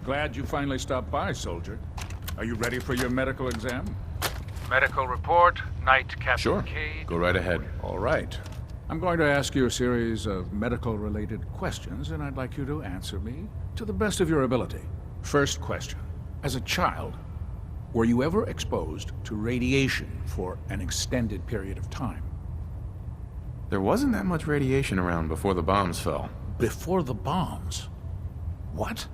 Glad you finally stopped by, soldier. Are you ready for your medical exam? Medical report, Knight Captain Sure. Cade. Go right ahead. All right. I'm going to ask you a series of medical-related questions, and I'd like you to answer me to the best of your ability. First question. As a child, were you ever exposed to radiation for an extended period of time? There wasn't that much radiation around before the bombs fell. Before the bombs? What?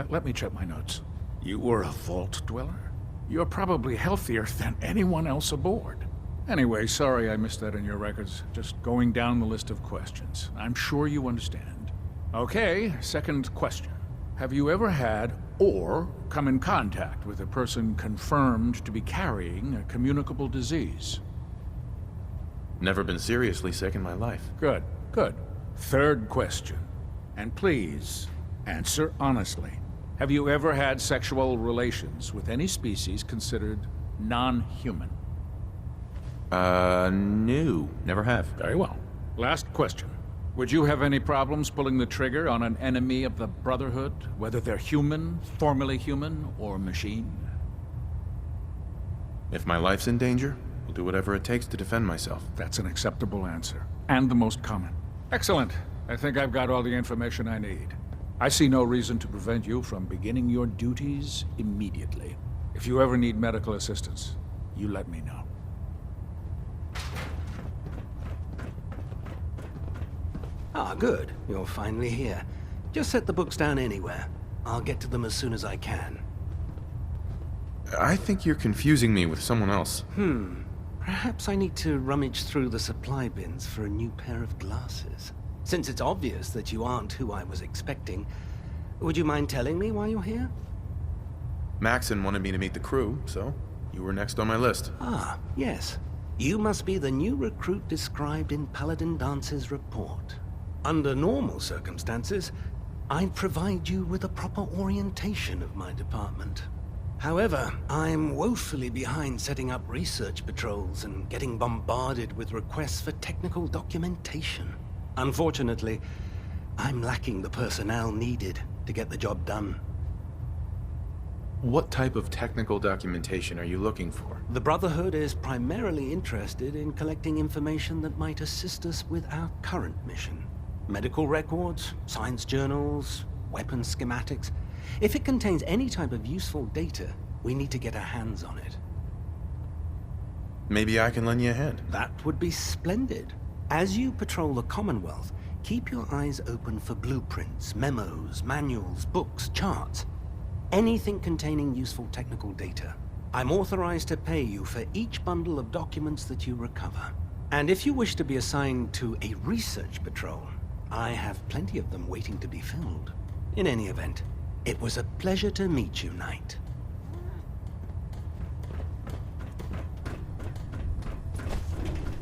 Let me check my notes. You were a vault dweller? You're probably healthier than anyone else aboard. Anyway, sorry I missed that in your records. Just going down the list of questions. I'm sure you understand. Okay, second question. Have you ever had or come in contact with a person confirmed to be carrying a communicable disease? Never been seriously sick in my life. Good, good. Third question. And please, answer honestly. Have you ever had sexual relations with any species considered non-human? No. Never have. Very well. Last question. Would you have any problems pulling the trigger on an enemy of the Brotherhood, whether they're human, formerly human, or machine? If my life's in danger, I'll do whatever it takes to defend myself. That's an acceptable answer, and the most common. Excellent. I think I've got all the information I need. I see no reason to prevent you from beginning your duties immediately. If you ever need medical assistance, you let me know. Ah, good. You're finally here. Just set the books down anywhere. I'll get to them as soon as I can. I think you're confusing me with someone else. Perhaps I need to rummage through the supply bins for a new pair of glasses. Since it's obvious that you aren't who I was expecting, would you mind telling me why you're here? Maxon wanted me to meet the crew, so you were next on my list. Ah, yes. You must be the new recruit described in Paladin Dance's report. Under normal circumstances, I'd provide you with a proper orientation of my department. However, I'm woefully behind setting up research patrols and getting bombarded with requests for technical documentation. Unfortunately, I'm lacking the personnel needed to get the job done. What type of technical documentation are you looking for? The Brotherhood is primarily interested in collecting information that might assist us with our current mission. Medical records, science journals, weapon schematics. If it contains any type of useful data, we need to get our hands on it. Maybe I can lend you a hand. That would be splendid. As you patrol the Commonwealth, keep your eyes open for blueprints, memos, manuals, books, charts. Anything containing useful technical data. I'm authorized to pay you for each bundle of documents that you recover. And if you wish to be assigned to a research patrol, I have plenty of them waiting to be filled. In any event, it was a pleasure to meet you, Knight.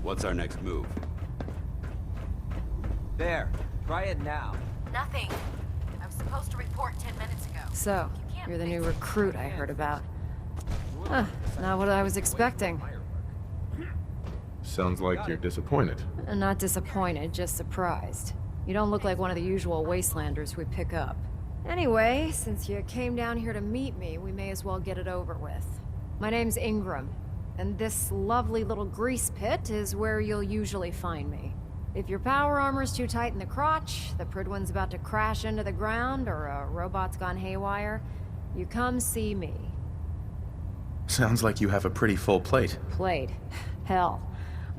What's our next move? There. Try it now. Nothing. I was supposed to report 10 minutes ago. So, you're the new recruit I heard about. Huh, not what I was expecting. Sounds like you're disappointed. Not disappointed, just surprised. You don't look like one of the usual wastelanders we pick up. Anyway, since you came down here to meet me, we may as well get it over with. My name's Ingram, and this lovely little grease pit is where you'll usually find me. If your power armor's too tight in the crotch, the Pridwin's about to crash into the ground, or a robot's gone haywire, you come see me. Sounds like you have a pretty full plate. Plate? Hell,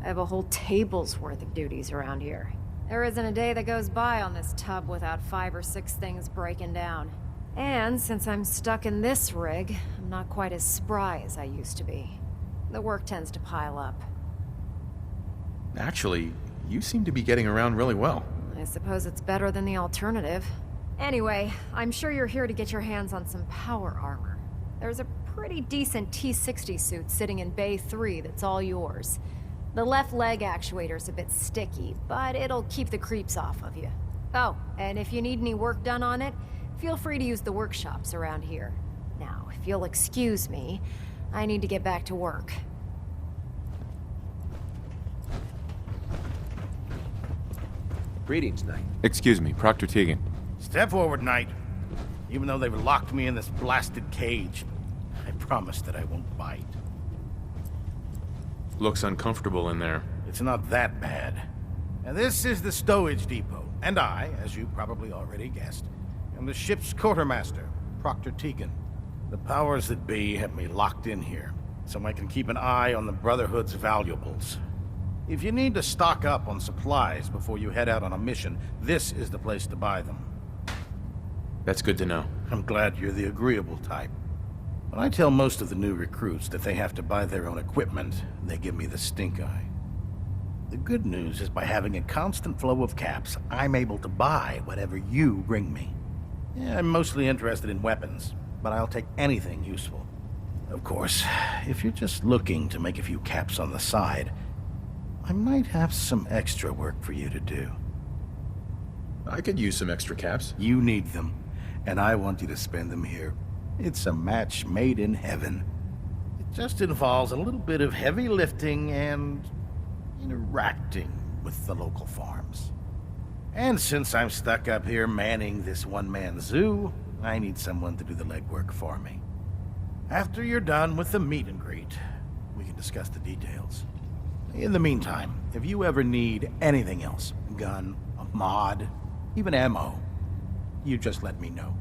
I have a whole table's worth of duties around here. There isn't a day that goes by on this tub without 5 or 6 things breaking down. And since I'm stuck in this rig, I'm not quite as spry as I used to be. The work tends to pile up. Actually, you seem to be getting around really well. I suppose it's better than the alternative. Anyway, I'm sure you're here to get your hands on some power armor. There's a pretty decent T-60 suit sitting in Bay 3 that's all yours. The left leg actuator's a bit sticky, but it'll keep the creeps off of you. Oh, and if you need any work done on it, feel free to use the workshops around here. Now, if you'll excuse me, I need to get back to work. Greetings, Knight. Excuse me, Proctor Tegan. Step forward, Knight. even though they've locked me in this blasted cage. I promise that I won't bite. Looks uncomfortable in there. It's not that bad. And this is the stowage depot, and I, as you probably already guessed, am the ship's quartermaster, Proctor Tegan. The powers that be have me locked in here, so I can keep an eye on the Brotherhood's valuables. If you need to stock up on supplies before you head out on a mission, this is the place to buy them. That's good to know. I'm glad you're the agreeable type. When I tell most of the new recruits that they have to buy their own equipment, they give me the stink eye. The good news is by having a constant flow of caps, I'm able to buy whatever you bring me. Yeah, I'm mostly interested in weapons, but I'll take anything useful. Of course, if you're just looking to make a few caps on the side, I might have some extra work for you to do. I could use some extra caps. You need them, and I want you to spend them here. It's a match made in heaven. It just involves a little bit of heavy lifting and interacting with the local farms. And since I'm stuck up here manning this one-man zoo, I need someone to do the legwork for me. After you're done with the meet and greet, we can discuss the details. In the meantime, if you ever need anything else, gun, a mod, even ammo, you just let me know.